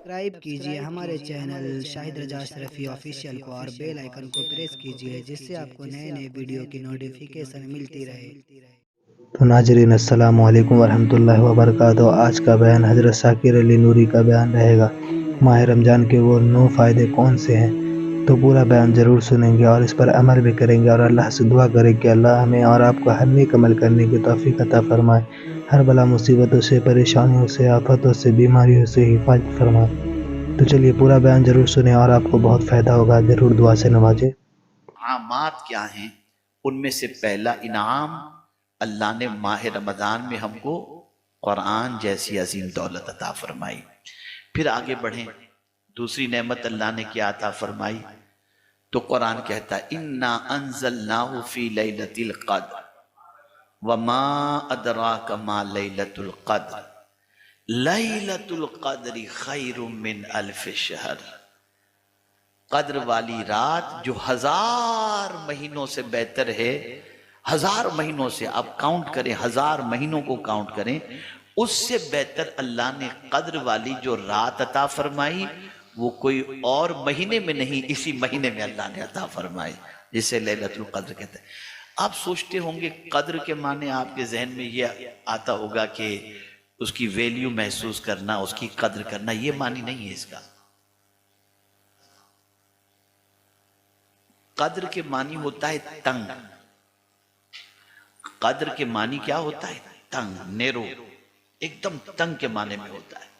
Subscribe کیجئے ہمارے channel شاہد رجا اشرفی آفیشیل کو اور بیل آئیکن کو پریس کیجئے جس سے آپ کو نئے نئے ویڈیو کی نوٹیفیکیشن ملتی رہے۔ تو ناظرین السلام علیکم ورحمۃ اللہ وبرکاتہ۔ آج کا بیان حضرت ثاقب علی نوری کا بیان رہے گا۔ ماہ رمضان کے وہ 9 فائدے کون سے ہیں؟ تو پورا بیان ضرور سنیں گے اور اس پر عمل بھی کریں گے، اور اللہ سے دعا کریں کہ اللہ ہمیں اور آپ کو ہر نیک عمل کرنے کی توفیق عطا فرمائے، ہر بلا مصیبتوں سے، پریشانیوں سے، آفتوں سے، بیماریوں سے حفاظت فرمائے۔ تو چلیے پورا بیان ضرور سنیں اور آپ کو بہت فائدہ ہوگا، ضرور دعا سے نوازے۔ انعامات کیا ہیں؟ ان میں سے پہلا انعام، اللہ نے ماہ رمضان میں ہم کو قرآن جیسی عظیم دولت عطا فرمائی۔ پھر آگے بڑھیں، دوسری نعمت اللہ نے کیا عطا فرمائی؟ تو قرآن کہتا ہے اِنَّا أَنزَلْنَاهُ فِي لَيْلَةِ الْقَدْرِ وَمَا أَدْرَاكَ مَا لَيْلَةُ الْقَدْرِ لَيْلَةُ الْقَدْرِ خَيْرٌ مِّنْ أَلْفِ شَهْرٍ۔ قدر والی رات جو 1000 مہینوں سے بہتر ہے، 1000 مہینوں سے، آپ کاؤنٹ کریں، 1000 مہینوں کو کاؤنٹ کریں، اس سے بہتر اللہ نے قدر والی جو رات عطا فرمائی وہ کوئی اور مہینے میں نہیں، اسی مہینے میں اللہ نے عطا فرمائی، جسے لیلۃ القدر کہتے ہیں۔ آپ سوچتے ہوں گے قدر کے معنی آپ کے ذہن میں یہ آتا ہوگا کہ اس کی ویلیو محسوس کرنا، اس کی قدر کرنا، یہ معنی نہیں ہے اس کا۔ قدر کے معنی ہوتا ہے تنگ۔ قدر کے معنی کیا ہوتا ہے؟ تنگ، نیرو، ایک دم تنگ کے معنی میں ہوتا ہے۔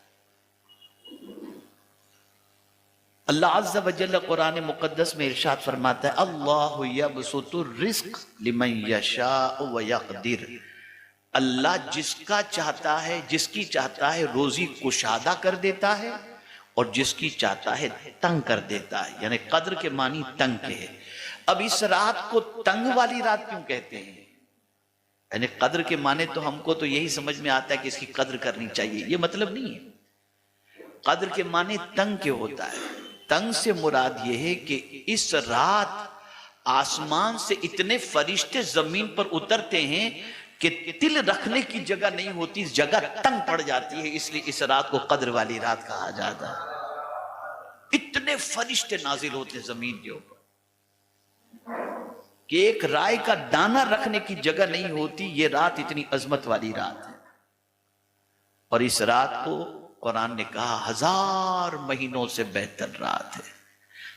اللہ عز و جل قرآن مقدس میں ارشاد فرماتا ہے اللہ یبسط الرزق لمن یشاء ویقدر۔ اللہ جس کا چاہتا ہے، جس کی چاہتا ہے روزی کشادہ کر دیتا ہے، اور جس کی چاہتا ہے تنگ کر دیتا ہے، یعنی قدر کے معنی تنگ کے ہے۔ اب اس رات کو تنگ والی رات کیوں کہتے ہیں؟ یعنی قدر کے معنی تو ہم کو تو یہی سمجھ میں آتا ہے کہ اس کی قدر کرنی چاہیے، یہ مطلب نہیں ہے۔ قدر کے معنی تنگ کے ہوتا ہے۔ تنگ سے مراد یہ ہے کہ اس رات آسمان سے اتنے فرشتے زمین پر اترتے ہیں کہ دل رکھنے کی جگہ نہیں ہوتی، جگہ تنگ پڑ جاتی ہے، اس لیے اس رات کو قدر والی رات کہا جاتا ہے۔ اتنے فرشتے نازل ہوتے زمین کے اوپر کہ ایک رائے کا دانہ رکھنے کی جگہ نہیں ہوتی، یہ رات اتنی عظمت والی رات ہے۔ اور اس رات کو قرآن نے کہا 1000 مہینوں سے بہتر رات ہے۔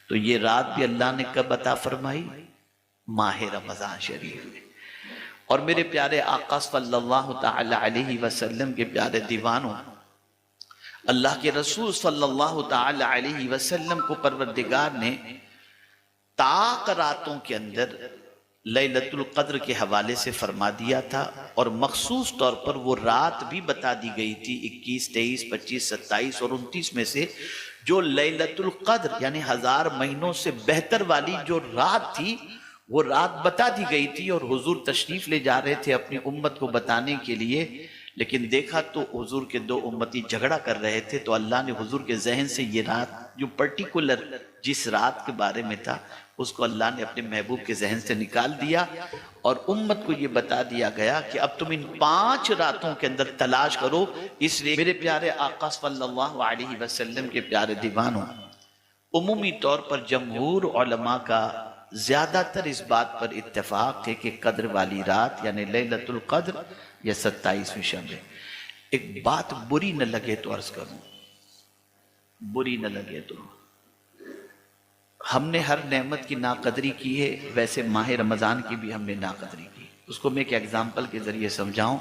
تو یہ رات بھی اللہ نے کب عطا فرمائی؟ ماہ رمضان شریف میں۔ اور میرے پیارے آقا صلی اللہ تعالی علیہ وسلم کے پیارے دیوانوں، اللہ کے رسول صلی اللہ تعالی علیہ وسلم کو پروردگار نے طاق راتوں کے اندر لیلۃ القدر کے حوالے سے فرما دیا تھا، اور مخصوص طور پر وہ رات بھی بتا دی گئی تھی 21، 23، 25، 27 اور 29 میں سے جو لیلۃ القدر یعنی 1000 مہینوں سے بہتر والی جو رات تھی، وہ رات بتا دی گئی تھی، اور حضور تشریف لے جا رہے تھے اپنی امت کو بتانے کے لیے، لیکن دیکھا تو حضور کے 2 امتی جھگڑا کر رہے تھے، تو اللہ نے حضور کے ذہن سے یہ رات جو پرٹیکولر جس رات کے بارے میں تھا اس کو اللہ نے اپنے محبوب کے ذہن سے نکال دیا، اور امت کو یہ بتا دیا گیا کہ اب تم ان 5 راتوں کے اندر تلاش کرو۔ اس لیے میرے پیارے آقا صلی اللہ علیہ وسلم کے پیارے دیوانوں، عمومی طور پر جمہور علماء کا زیادہ تر اس بات پر اتفاق ہے کہ قدر والی رات یعنی لیلۃ القدر یا 27ویں شب ہے۔ ایک بات بری نہ لگے تو عرض کروں، بری نہ لگے تو، ہم نے ہر نعمت کی ناقدری کی ہے، ویسے ماہ رمضان کی بھی ہم نے ناقدری کی۔ اس کو میں ایک ایگزامپل کے ذریعے سمجھاؤں،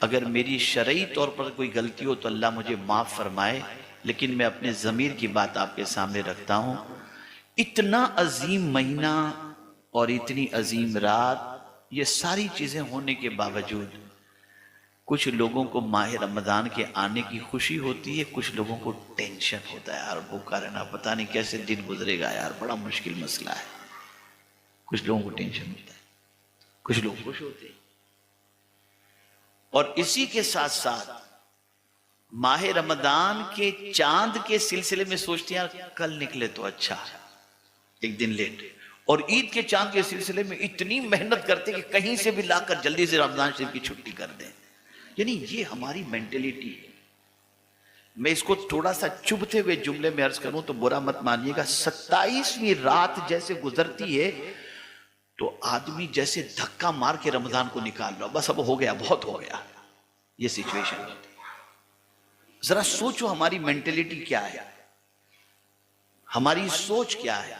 اگر میری شرعی طور پر کوئی غلطی ہو تو اللہ مجھے معاف فرمائے، لیکن میں اپنے ضمیر کی بات آپ کے سامنے رکھتا ہوں۔ اتنا عظیم مہینہ اور اتنی عظیم رات، یہ ساری چیزیں ہونے کے باوجود کچھ لوگوں کو ماہ رمضان کے آنے کی خوشی ہوتی ہے، کچھ لوگوں کو ٹینشن ہوتا ہے، یار بھوکا رہنا پتہ نہیں کیسے دن گزرے گا، یار بڑا مشکل مسئلہ ہے۔ کچھ لوگوں کو ٹینشن ہوتا ہے، کچھ لوگ خوش ہوتے ہیں۔ اور اسی کے ساتھ ساتھ ماہ رمضان کے چاند کے سلسلے میں سوچتے ہیں یار کل نکلے تو اچھا، ایک دن لیٹ، اور عید کے چاند کے سلسلے میں اتنی محنت کرتے کہ کہیں سے بھی لا کر جلدی سے رمضان شریف کی چھٹی کر دیں۔ یعنی یہ ہماری مینٹلیٹی ہے۔ میں اس کو تھوڑا سا چبھتے ہوئے جملے میں عرض کروں تو برا مت مانیے گا، 27ویں رات جیسے گزرتی ہے تو آدمی جیسے دھکا مار کے رمضان کو نکال رہا، بس اب ہو گیا، بہت ہو گیا، یہ سچویشن ہوتی ہے۔ ذرا سوچو ہماری مینٹلٹی کیا ہے، ہماری سوچ کیا ہے۔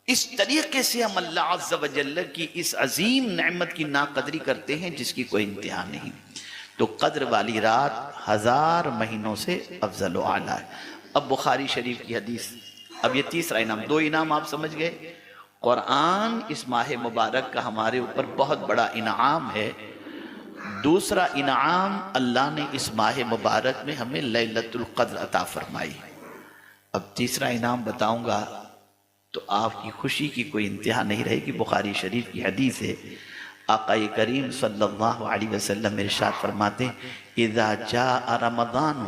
اس طریقے سے ہم اللہ عز و جل کی اس عظیم نعمت کی ناقدری کرتے ہیں جس کی کوئی انتہا نہیں۔ تو قدر والی رات 1000 مہینوں سے افضل و اعلیٰ ہے۔ اب بخاری شریف کی حدیث، اب یہ تیسرا انعام، 2 انعام آپ سمجھ گئے۔ قرآن اس ماہ مبارک کا ہمارے اوپر بہت بڑا انعام ہے۔ دوسرا انعام، اللہ نے اس ماہ مبارک میں ہمیں لیلۃ القدر عطا فرمائی۔ اب تیسرا انعام بتاؤں گا تو آپ کی خوشی کی کوئی انتہا نہیں رہے گی۔ بخاری شریف کی حدیث ہے، آقا کریم صلی اللہ علیہ وسلم ارشاد فرماتے ہیں، اذا جاء رمضان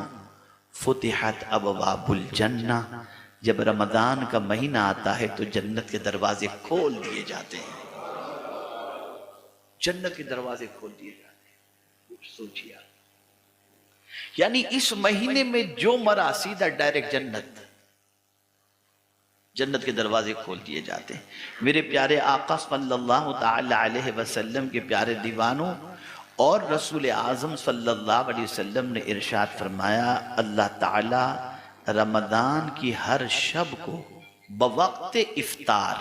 فتحت ابواب الجنہ، جب رمضان کا مہینہ آتا ہے تو جنت کے دروازے کھول دیے جاتے ہیں، جنت کے دروازے کھول دیے جاتے ہیں۔ سوچیے، یعنی اس مہینے میں جو مرا سیدھا ڈائریکٹ جنت، جنت کے دروازے کھول دیے جاتے ہیں۔ میرے پیارے آقا صلی اللہ تعالی علیہ وسلم کے پیارے دیوانوں اور رسول اعظم صلی اللہ علیہ وسلم نے ارشاد فرمایا، اللہ تعالی رمضان کی ہر شب کو بوقت افطار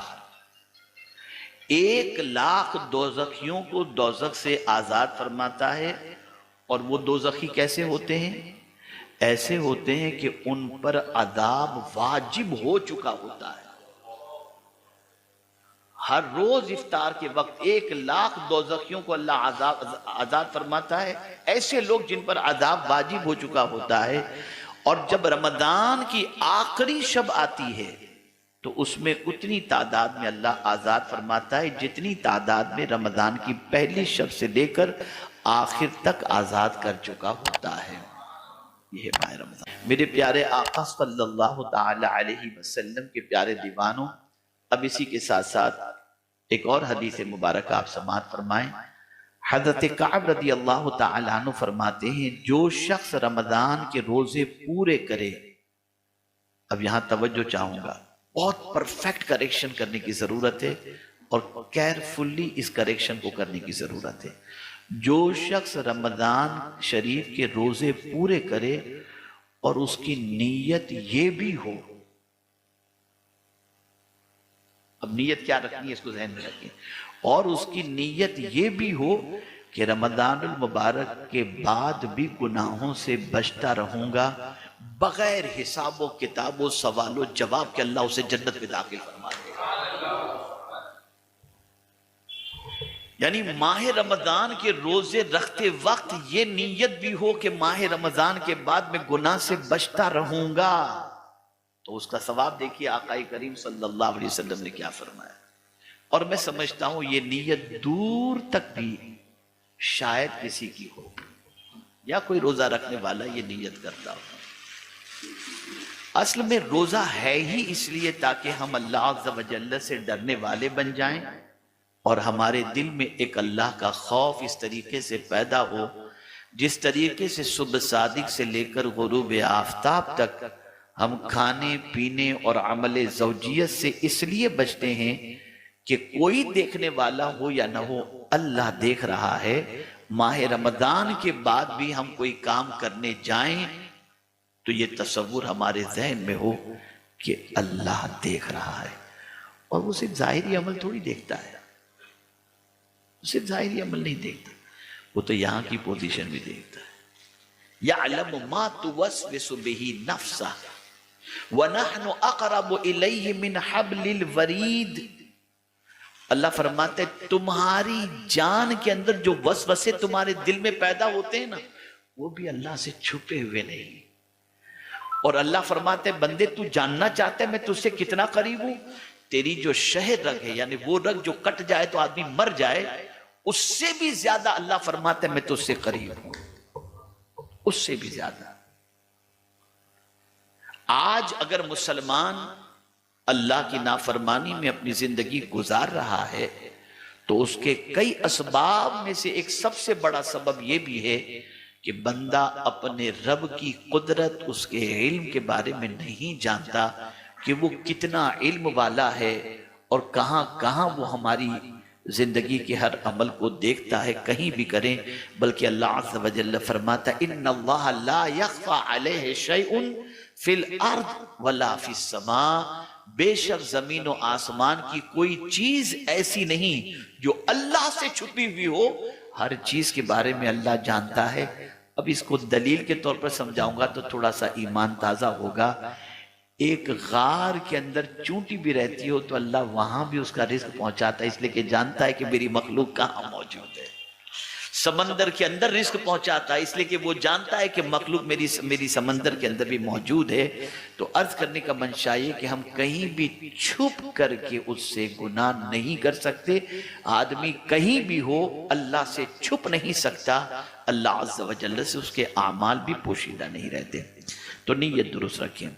1,00,000 دوزخیوں کو دوزخ سے آزاد فرماتا ہے۔ اور وہ دوزخی کیسے ہوتے ہیں؟ ایسے ہوتے ہیں کہ ان پر عذاب واجب ہو چکا ہوتا ہے۔ ہر روز افطار کے وقت 1,00,000 دوزخیوں کو اللہ آزاد فرماتا ہے، ایسے لوگ جن پر عذاب واجب ہو چکا ہوتا ہے۔ اور جب رمضان کی آخری شب آتی ہے تو اس میں اتنی تعداد میں اللہ آزاد فرماتا ہے جتنی تعداد میں رمضان کی پہلی شب سے لے کر آخر تک آزاد کر چکا ہوتا ہے۔ یہ ہے ماہ رمضان۔ میرے پیارے آقا صلی اللہ تعالی علیہ وسلم کے پیارے دیوانوں، اب اسی کے ساتھ ساتھ ایک اور حدیث مبارکہ آپ سماعت فرمائیں۔ حضرت کعب رضی اللہ تعالیٰ عنہ فرماتے ہیں، جو شخص رمضان کے روزے پورے کرے، اب یہاں توجہ چاہوں گا، بہت پرفیکٹ کریکشن کرنے کی ضرورت ہے اور کیئرفلی اس کریکشن کو کرنے کی ضرورت ہے۔ جو شخص رمضان شریف کے روزے پورے کرے اور اس کی نیت یہ بھی ہو، اب نیت کیا رکھنی ہے اس کو ذہن میں رکھیں، اور اس کی نیت یہ بھی ہو کہ رمضان المبارک کے بعد بھی گناہوں سے بچتا رہوں گا بغیر حساب و کتاب و سوال و جواب کے، اللہ اسے جنت میں داخل فرما دے گا۔ یعنی ماہ رمضان کے روزے رکھتے وقت یہ نیت بھی ہو کہ ماہ رمضان کے بعد میں گناہ سے بچتا رہوں گا، تو اس کا ثواب دیکھیے آقا کریم صلی اللہ علیہ وسلم نے کیا فرمایا۔ اور میں سمجھتا ہوں یہ نیت دور تک بھی شاید کسی کی ہو، یا کوئی روزہ رکھنے والا یہ نیت کرتا ہو۔ اصل میں روزہ ہے ہی اس لیے تاکہ ہم اللہ عز و جل سے ڈرنے والے بن جائیں، اور ہمارے دل میں ایک اللہ کا خوف اس طریقے سے پیدا ہو جس طریقے سے صبح صادق سے لے کر غروب آفتاب تک ہم کھانے پینے اور عمل زوجیت سے اس لیے بچتے ہیں کہ کوئی دیکھنے والا ہو یا نہ ہو، اللہ دیکھ رہا ہے۔ ماہ رمضان کے بعد بھی ہم کوئی کام کرنے جائیں تو یہ تصور ہمارے ذہن میں ہو کہ اللہ دیکھ رہا ہے، اور وہ صرف ظاہری عمل تھوڑی دیکھتا ہے، صرف ظاہری عمل نہیں دیکھتا، وہ تو یہاں کی پوزیشن بھی دیکھتا ہے۔ یعلم ما توسوس به نفسہ وَنَحْنُ أَقْرَبُ إِلَيْهِ مِنْ حَبْلِ الْوَرِيدِ۔ اللہ فرماتے ہیں تمہاری جان کے اندر جو وسوسے تمہارے دل میں پیدا ہوتے ہیں نا، وہ بھی اللہ سے چھپے ہوئے نہیں۔ اور اللہ فرماتے ہیں بندے تو جاننا چاہتے ہیں میں تجھ سے کتنا قریب ہوں؟ تیری جو شہر رگ ہے، یعنی وہ رگ جو کٹ جائے تو آدمی مر جائے، اس سے بھی زیادہ اللہ فرماتے ہیں میں تجھ سے قریب ہوں، اس سے بھی زیادہ۔ آج اگر مسلمان اللہ کی نافرمانی میں اپنی زندگی گزار رہا ہے تو اس کے کئی اسباب میں سے ایک سب سے بڑا سبب یہ بھی ہے کہ بندہ اپنے رب کی قدرت، اس کے علم کے بارے میں نہیں جانتا کہ وہ کتنا علم والا ہے اور کہاں کہاں وہ ہماری زندگی کے ہر عمل کو دیکھتا ہے، کہیں بھی کریں، بلکہ اللہ عز و جل فرماتا ہے ان اللہ لا یخفى علیہ شیء فی الارض ولا فی السماء، بے شک زمین و آسمان کی کوئی چیز ایسی نہیں جو اللہ سے چھپی ہوئی ہو، ہر چیز کے بارے میں اللہ جانتا ہے۔ اب اس کو دلیل کے طور پر سمجھاؤں گا تو تھوڑا سا ایمان تازہ ہوگا۔ ایک غار کے اندر چونٹی بھی رہتی ہو تو اللہ وہاں بھی اس کا رزق پہنچاتا ہے، اس لیے کہ جانتا ہے کہ میری مخلوق کہاں موجود ہے۔ سمندر کے اندر رزق پہنچاتا ہے اس لیے کہ وہ جانتا ہے کہ مخلوق میری سمندر کے اندر بھی موجود ہے۔ تو عرض کرنے کا منشا یہ کہ ہم کہیں بھی چھپ کر کے اس سے گناہ نہیں کر سکتے۔ آدمی کہیں بھی ہو اللہ سے چھپ نہیں سکتا، اللہ عز و جل سے اس کے اعمال بھی پوشیدہ نہیں رہتے۔ تو نیت درست رکھیں۔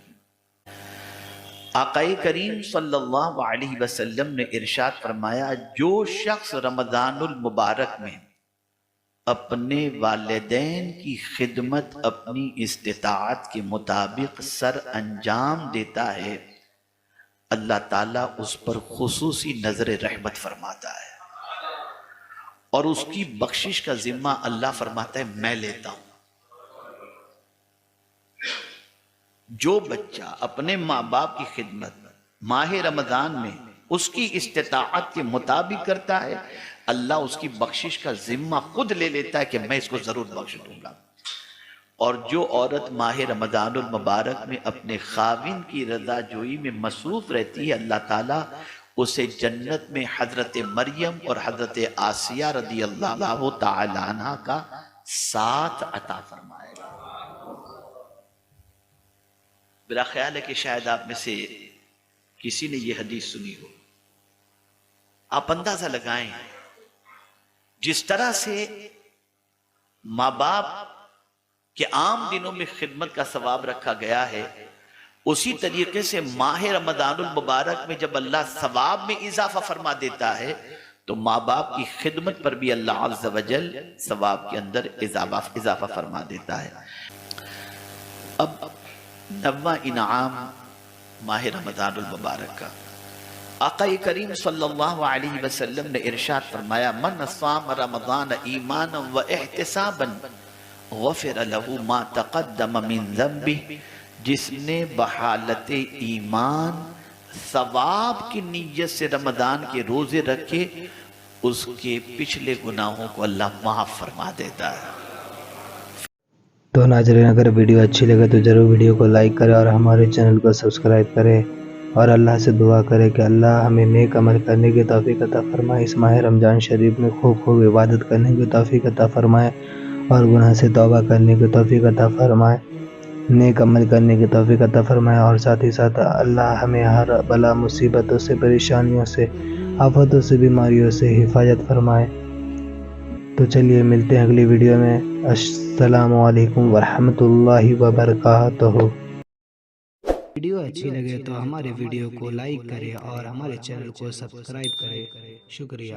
آقا کریم صلی اللہ علیہ وسلم نے ارشاد فرمایا، جو شخص رمضان المبارک میں اپنے والدین کی خدمت اپنی استطاعت کے مطابق سر انجام دیتا ہے، اللہ تعالیٰ اس پر خصوصی نظر رحمت فرماتا ہے اور اس کی بخشش کا ذمہ اللہ فرماتا ہے میں لیتا ہوں۔ جو بچہ اپنے ماں باپ کی خدمت ماہ رمضان میں اس کی استطاعت کے مطابق کرتا ہے، اللہ اس کی بخشش کا ذمہ خود لے لیتا ہے کہ میں اس کو ضرور بخش دوں گا۔ اور جو عورت ماہ رمضان المبارک میں اپنے خاوند کی رضا جوئی میں مصروف رہتی ہے، اللہ تعالیٰ اسے جنت میں حضرت مریم اور حضرت آسیہ رضی اللہ تعالی عنہ کا ساتھ عطا فرمائے گا۔ میرا خیال ہے کہ شاید آپ میں سے کسی نے یہ حدیث سنی ہو۔ آپ اندازہ لگائیں جس طرح سے ماں باپ کے عام دنوں میں خدمت کا ثواب رکھا گیا ہے، اسی طریقے سے ماہ رمضان المبارک میں جب اللہ ثواب میں اضافہ فرما دیتا ہے تو ماں باپ کی خدمت پر بھی اللہ عز و جل ثواب کے اندر اضافہ فرما دیتا ہے۔ اب 9واں انعام ماہ رمضان المبارک کا، آقا کریم صلی اللہ علیہ وسلم نے ارشاد فرمایا من صام رمضان ایمانا و احتسابا غفر له ما تقدم من ذنبه، جس نے بحالت ایمان ثواب کی نیت سے رمضان کے روزے رکھے اس کے پچھلے گناہوں کو اللہ معاف فرما دیتا ہے۔ تو ناظرین اگر ویڈیو اچھی لگے تو ضرور ویڈیو کو لائک کریں اور ہمارے چینل کو سبسکرائب کریں، اور اللہ سے دعا کرے کہ اللہ ہمیں نیک عمل کرنے کی توفیق عطا فرمائے، اس ماہ رمضان شریف میں خوب عبادت کرنے کی توفیق عطا فرمائے اور گناہ سے توبہ کرنے کی توفیق عطا فرمائے، نیک عمل کرنے کی توفیق عطا فرمائے، اور ساتھ ہی ساتھ اللہ ہمیں ہر بلا مصیبتوں سے، پریشانیوں سے، آفتوں سے، بیماریوں سے حفاظت فرمائے۔ تو چلیے ملتے ہیں اگلی ویڈیو میں۔ السلام علیکم ورحمۃ اللہ وبرکاتہ۔ ویڈیو اچھی لگے تو ہمارے ویڈیو کو لائک کریں اور ہمارے چینل کو سبسکرائب کریں۔ شکریہ۔